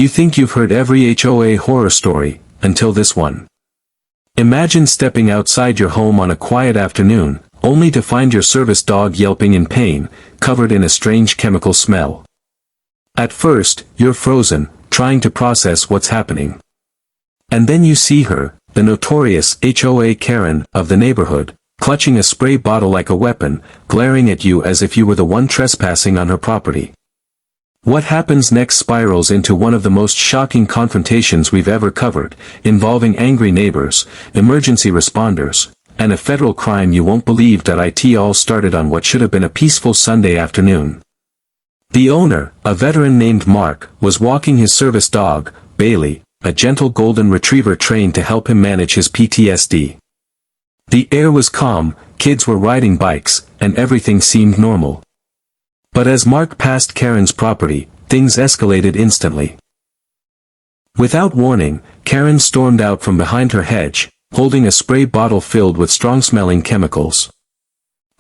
You think you've heard every HOA horror story, until this one. Imagine stepping outside your home on a quiet afternoon, only to find your service dog yelping in pain, covered in a strange chemical smell. At first, you're frozen, trying to process what's happening. And then you see her, the notorious HOA Karen of the neighborhood, clutching a spray bottle like a weapon, glaring at you as if you were the one trespassing on her property. What happens next spirals into one of the most shocking confrontations we've ever covered, involving angry neighbors, emergency responders, and a federal crime you won't believe. It all started on what should have been a peaceful Sunday afternoon. The owner, a veteran named Mark, was walking his service dog, Bailey, a gentle golden retriever trained to help him manage his PTSD. The air was calm, kids were riding bikes, and everything seemed normal. But as Mark passed Karen's property, things escalated instantly. Without warning, Karen stormed out from behind her hedge, holding a spray bottle filled with strong-smelling chemicals.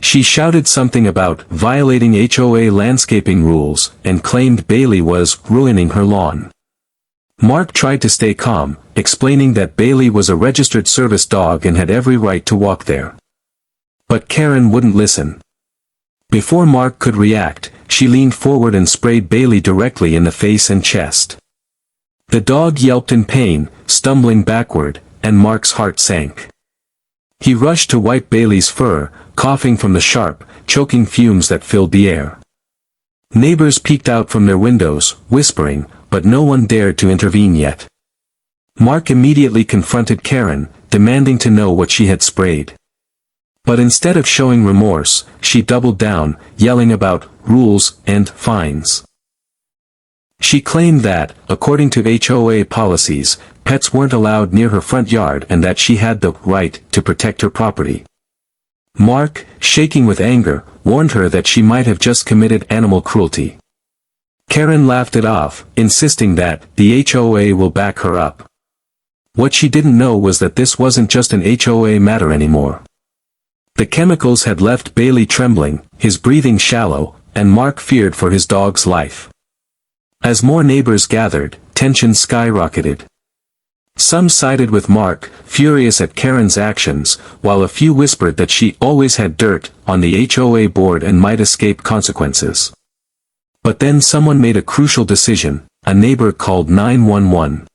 She shouted something about violating HOA landscaping rules and claimed Bailey was ruining her lawn. Mark tried to stay calm, explaining that Bailey was a registered service dog and had every right to walk there. But Karen wouldn't listen. Before Mark could react, she leaned forward and sprayed Bailey directly in the face and chest. The dog yelped in pain, stumbling backward, and Mark's heart sank. He rushed to wipe Bailey's fur, coughing from the sharp, choking fumes that filled the air. Neighbors peeked out from their windows, whispering, but no one dared to intervene yet. Mark immediately confronted Karen, demanding to know what she had sprayed. But instead of showing remorse, she doubled down, yelling about rules and fines. She claimed that, according to HOA policies, pets weren't allowed near her front yard and that she had the right to protect her property. Mark, shaking with anger, warned her that she might have just committed animal cruelty. Karen laughed it off, insisting that the HOA will back her up. What she didn't know was that this wasn't just an HOA matter anymore. The chemicals had left Bailey trembling, his breathing shallow, and Mark feared for his dog's life. As more neighbors gathered, tension skyrocketed. Some sided with Mark, furious at Karen's actions, while a few whispered that she always had dirt on the HOA board and might escape consequences. But then someone made a crucial decision. A neighbor called 911.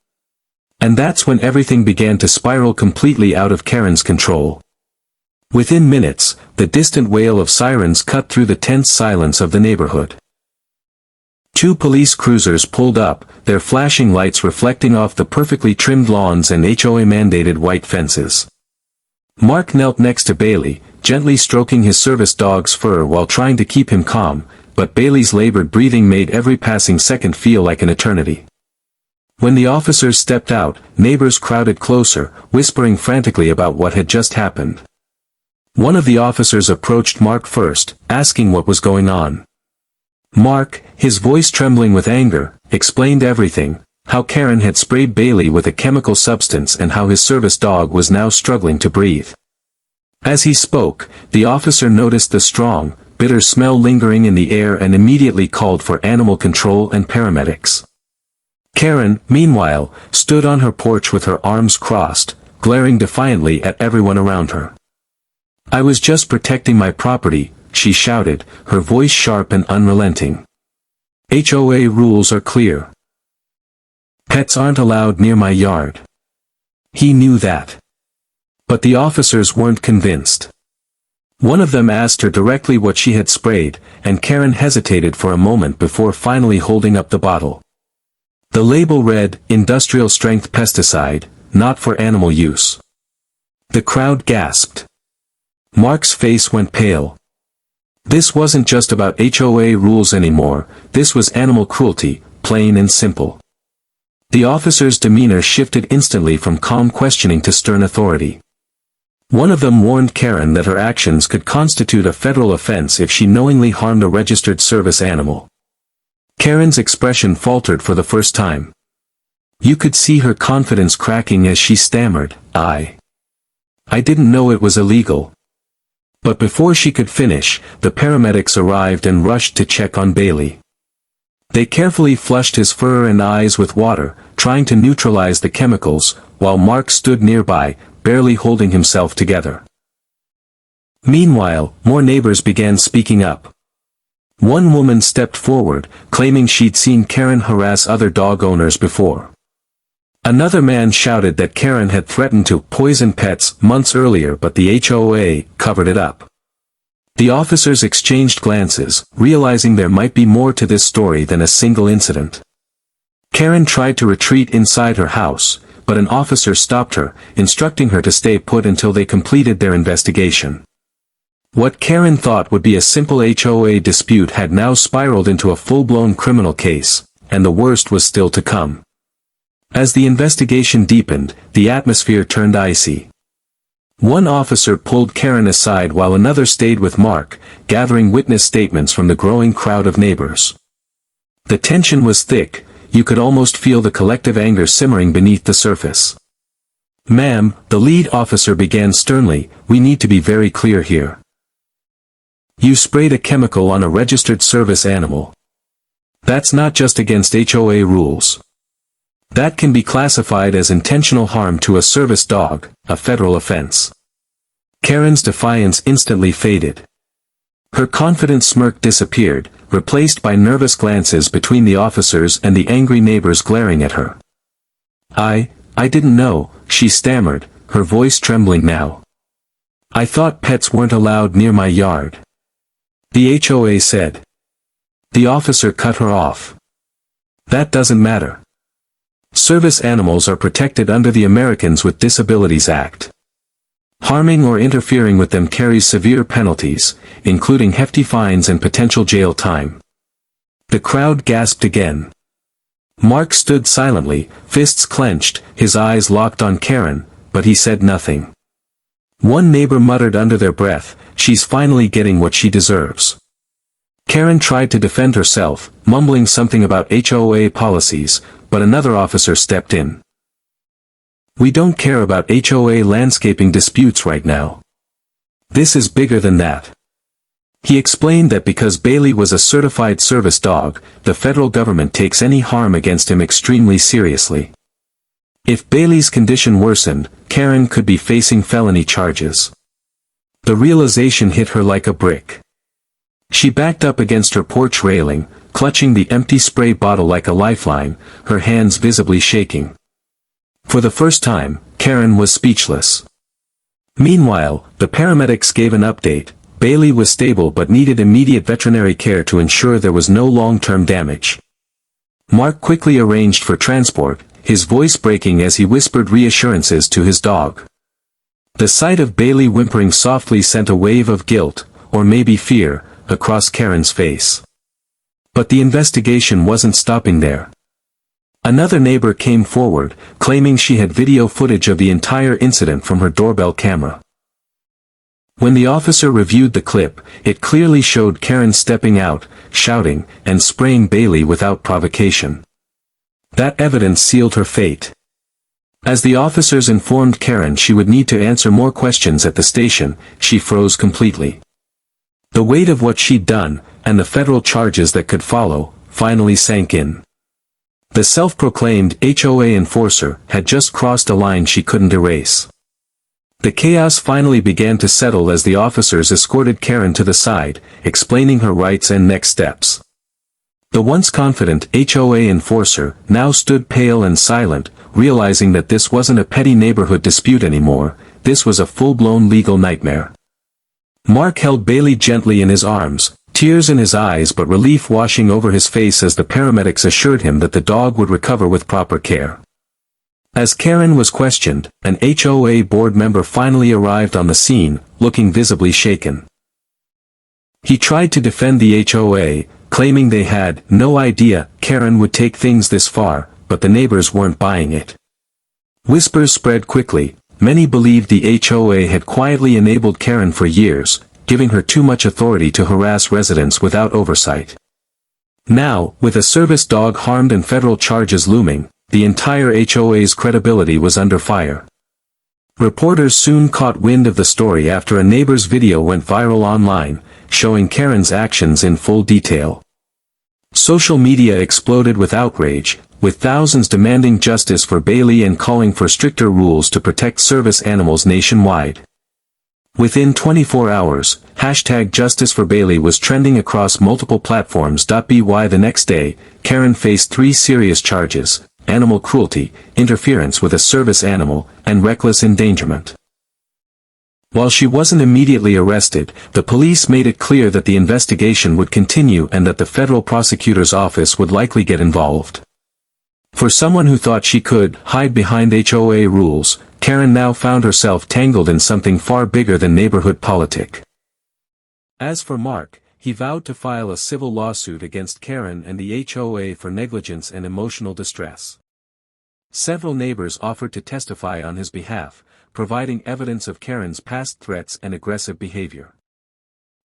And that's when everything began to spiral completely out of Karen's control. Within minutes, the distant wail of sirens cut through the tense silence of the neighborhood. 2 police cruisers pulled up, their flashing lights reflecting off the perfectly trimmed lawns and HOA-mandated white fences. Mark knelt next to Bailey, gently stroking his service dog's fur while trying to keep him calm, but Bailey's labored breathing made every passing second feel like an eternity. When the officers stepped out, neighbors crowded closer, whispering frantically about what had just happened. One of the officers approached Mark first, asking what was going on. Mark, his voice trembling with anger, explained everything, how Karen had sprayed Bailey with a chemical substance and how his service dog was now struggling to breathe. As he spoke, the officer noticed the strong, bitter smell lingering in the air and immediately called for animal control and paramedics. Karen, meanwhile, stood on her porch with her arms crossed, glaring defiantly at everyone around her. "I was just protecting my property," she shouted, her voice sharp and unrelenting. "HOA rules are clear. Pets aren't allowed near my yard." He knew that. But the officers weren't convinced. One of them asked her directly what she had sprayed, and Karen hesitated for a moment before finally holding up the bottle. The label read, "Industrial strength pesticide, not for animal use." The crowd gasped. Mark's face went pale. This wasn't just about HOA rules anymore, this was animal cruelty, plain and simple. The officer's demeanor shifted instantly from calm questioning to stern authority. One of them warned Karen that her actions could constitute a federal offense if she knowingly harmed a registered service animal. Karen's expression faltered for the first time. You could see her confidence cracking as she stammered, I didn't know it was illegal." But before she could finish, the paramedics arrived and rushed to check on Bailey. They carefully flushed his fur and eyes with water, trying to neutralize the chemicals, while Mark stood nearby, barely holding himself together. Meanwhile, more neighbors began speaking up. One woman stepped forward, claiming she'd seen Karen harass other dog owners before. Another man shouted that Karen had threatened to poison pets months earlier, but the HOA covered it up. The officers exchanged glances, realizing there might be more to this story than a single incident. Karen tried to retreat inside her house, but an officer stopped her, instructing her to stay put until they completed their investigation. What Karen thought would be a simple HOA dispute had now spiraled into a full-blown criminal case, and the worst was still to come. As the investigation deepened, the atmosphere turned icy. One officer pulled Karen aside while another stayed with Mark, gathering witness statements from the growing crowd of neighbors. The tension was thick, you could almost feel the collective anger simmering beneath the surface. "Ma'am," the lead officer began sternly, "we need to be very clear here. You sprayed a chemical on a registered service animal. That's not just against HOA rules. That can be classified as intentional harm to a service dog, a federal offense." Karen's defiance instantly faded. Her confident smirk disappeared, replaced by nervous glances between the officers and the angry neighbors glaring at her. I didn't know," she stammered, her voice trembling now. "I thought pets weren't allowed near my yard." The HOA said. The officer cut her off. "That doesn't matter. Service animals are protected under the Americans with Disabilities Act. Harming or interfering with them carries severe penalties, including hefty fines and potential jail time." The crowd gasped again. Mark stood silently, fists clenched, his eyes locked on Karen, but he said nothing. One neighbor muttered under their breath, "She's finally getting what she deserves." Karen tried to defend herself, mumbling something about HOA policies, but another officer stepped in. "We don't care about HOA landscaping disputes right now. This is bigger than that." He explained that because Bailey was a certified service dog, the federal government takes any harm against him extremely seriously. If Bailey's condition worsened, Karen could be facing felony charges. The realization hit her like a brick. She backed up against her porch railing, clutching the empty spray bottle like a lifeline, her hands visibly shaking. For the first time, Karen was speechless. Meanwhile, the paramedics gave an update. Bailey was stable but needed immediate veterinary care to ensure there was no long-term damage. Mark quickly arranged for transport, his voice breaking as he whispered reassurances to his dog. The sight of Bailey whimpering softly sent a wave of guilt, or maybe fear, across Karen's face. But the investigation wasn't stopping there. Another neighbor came forward, claiming she had video footage of the entire incident from her doorbell camera. When the officer reviewed the clip, it clearly showed Karen stepping out, shouting, and spraying Bailey without provocation. That evidence sealed her fate. As the officers informed Karen she would need to answer more questions at the station, she froze completely. The weight of what she'd done, and the federal charges that could follow, finally sank in. The self-proclaimed HOA enforcer had just crossed a line she couldn't erase. The chaos finally began to settle as the officers escorted Karen to the side, explaining her rights and next steps. The once confident HOA enforcer now stood pale and silent, realizing that this wasn't a petty neighborhood dispute anymore, this was a full-blown legal nightmare. Mark held Bailey gently in his arms, tears in his eyes but relief washing over his face as the paramedics assured him that the dog would recover with proper care. As Karen was questioned, an HOA board member finally arrived on the scene, looking visibly shaken. He tried to defend the HOA, claiming they had no idea Karen would take things this far, but the neighbors weren't buying it. Whispers spread quickly. Many believed the HOA had quietly enabled Karen for years, giving her too much authority to harass residents without oversight. Now, with a service dog harmed and federal charges looming, the entire HOA's credibility was under fire. Reporters soon caught wind of the story after a neighbor's video went viral online, showing Karen's actions in full detail. Social media exploded with outrage, with thousands demanding justice for Bailey and calling for stricter rules to protect service animals nationwide. Within 24 hours, #JusticeForBailey was trending across multiple platforms. By the next day, Karen faced 3 serious charges: animal cruelty, interference with a service animal, and reckless endangerment. While she wasn't immediately arrested, the police made it clear that the investigation would continue and that the federal prosecutor's office would likely get involved. For someone who thought she could hide behind HOA rules, Karen now found herself tangled in something far bigger than neighborhood politics. As for Mark, he vowed to file a civil lawsuit against Karen and the HOA for negligence and emotional distress. Several neighbors offered to testify on his behalf, providing evidence of Karen's past threats and aggressive behavior.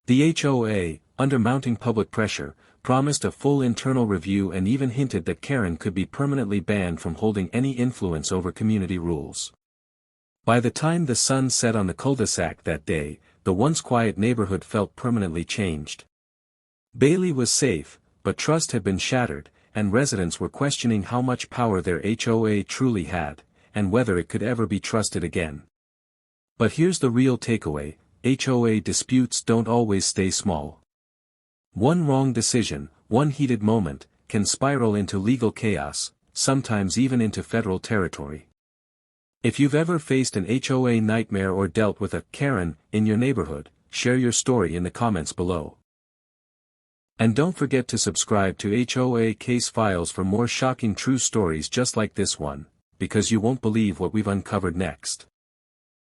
The HOA, under mounting public pressure, promised a full internal review and even hinted that Karen could be permanently banned from holding any influence over community rules. By the time the sun set on the cul-de-sac that day, the once quiet neighborhood felt permanently changed. Bailey was safe, but trust had been shattered, and residents were questioning how much power their HOA truly had, and whether it could ever be trusted again. But here's the real takeaway: HOA disputes don't always stay small. One wrong decision, one heated moment, can spiral into legal chaos, sometimes even into federal territory. If you've ever faced an HOA nightmare or dealt with a Karen in your neighborhood, share your story in the comments below. And don't forget to subscribe to HOA Case Files for more shocking true stories just like this one, because you won't believe what we've uncovered next.